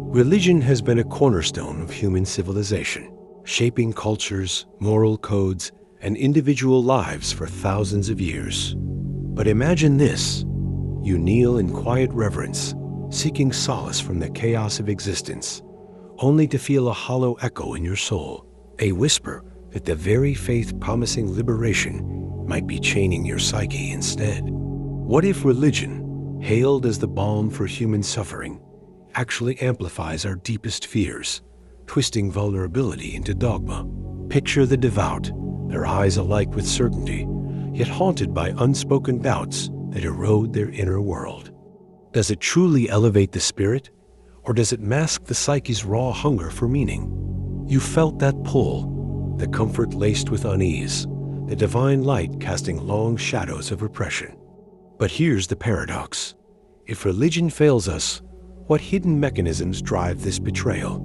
Religion has been a cornerstone of human civilization, shaping cultures, moral codes, and individual lives for thousands of years. But imagine this. You kneel in quiet reverence, seeking solace from the chaos of existence, only to feel a hollow echo in your soul, a whisper that the very faith promising liberation might be chaining your psyche instead. What if religion, hailed as the balm for human suffering, actually amplifies our deepest fears, twisting vulnerability into dogma? Picture the devout, their eyes alight with certainty, yet haunted by unspoken doubts that erode their inner world. Does it truly elevate the spirit, or does it mask the psyche's raw hunger for meaning? You felt that pull, the comfort laced with unease, the divine light casting long shadows of repression. But here's the paradox. If religion fails us, what hidden mechanisms drive this betrayal?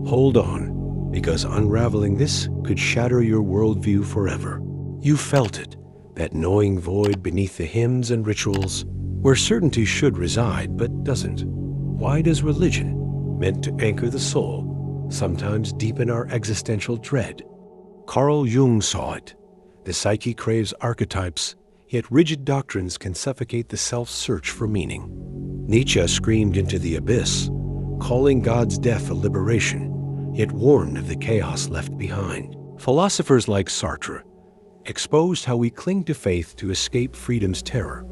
Hold on, because unraveling this could shatter your worldview forever. You felt it, that gnawing void beneath the hymns and rituals, where certainty should reside but doesn't. Why does religion, meant to anchor the soul, sometimes deepen our existential dread? Carl Jung saw it. The psyche craves archetypes, yet rigid doctrines can suffocate the self-search for meaning. Nietzsche screamed into the abyss, calling God's death a liberation, yet warned of the chaos left behind. Philosophers like Sartre exposed how we cling to faith to escape freedom's terror,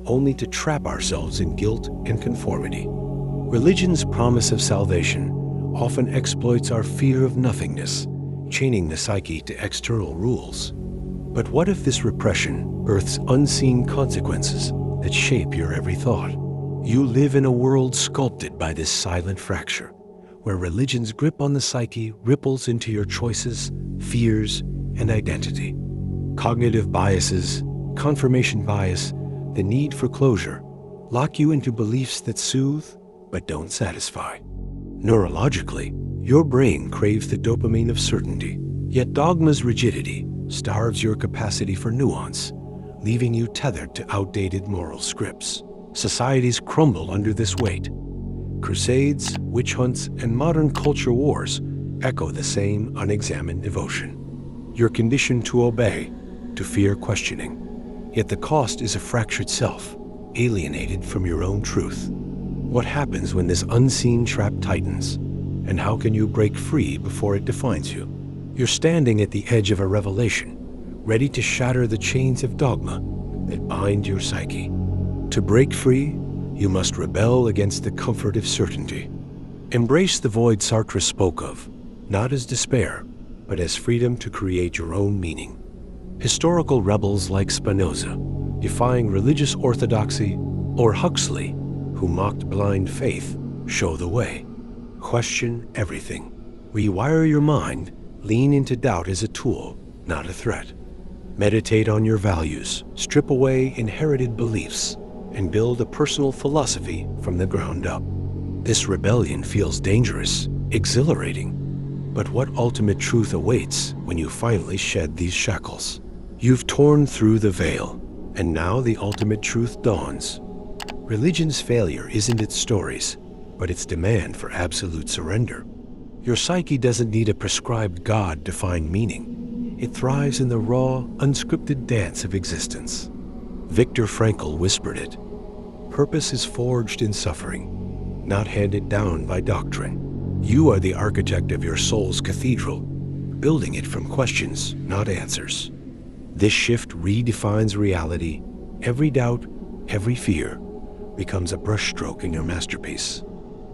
only to trap ourselves in guilt and conformity. Religion's promise of salvation often exploits our fear of nothingness, chaining the psyche to external rules. But what if this repression births unseen consequences that shape your every thought? You live in a world sculpted by this silent fracture, where religion's grip on the psyche ripples into your choices, fears, and identity. Cognitive biases, confirmation bias, the need for closure, lock you into beliefs that soothe but don't satisfy. Neurologically, your brain craves the dopamine of certainty, yet dogma's rigidity starves your capacity for nuance, leaving you tethered to outdated moral scripts. Societies crumble under this weight. Crusades, witch hunts, and modern culture wars echo the same unexamined devotion. You're conditioned to obey, to fear questioning, yet the cost is a fractured self, alienated from your own truth. What happens when this unseen trap tightens, and how can you break free before it defines you? You're standing at the edge of a revelation, ready to shatter the chains of dogma that bind your psyche. To break free, you must rebel against the comfort of certainty. Embrace the void Sartre spoke of, not as despair, but as freedom to create your own meaning. Historical rebels like Spinoza, defying religious orthodoxy, or Huxley, who mocked blind faith, show the way. Question everything. Rewire your mind, lean into doubt as a tool, not a threat. Meditate on your values, strip away inherited beliefs, and build a personal philosophy from the ground up. This rebellion feels dangerous, exhilarating, but what ultimate truth awaits when you finally shed these shackles? You've torn through the veil, and now the ultimate truth dawns. Religion's failure isn't its stories, but its demand for absolute surrender. Your psyche doesn't need a prescribed God to find meaning. It thrives in the raw, unscripted dance of existence. Viktor Frankl whispered it. Purpose is forged in suffering, not handed down by doctrine. You are the architect of your soul's cathedral, building it from questions, not answers. This shift redefines reality. Every doubt, every fear, becomes a brushstroke in your masterpiece.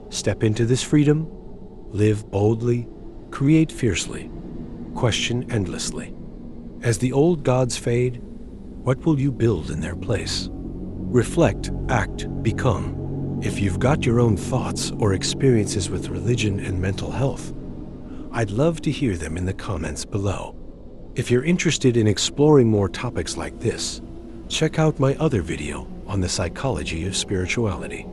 Step into this freedom, live boldly, create fiercely, question endlessly. As the old gods fade, what will you build in their place? Reflect, act, become. If you've got your own thoughts or experiences with religion and mental health, I'd love to hear them in the comments below. If you're interested in exploring more topics like this, check out my other video on the psychology of spirituality.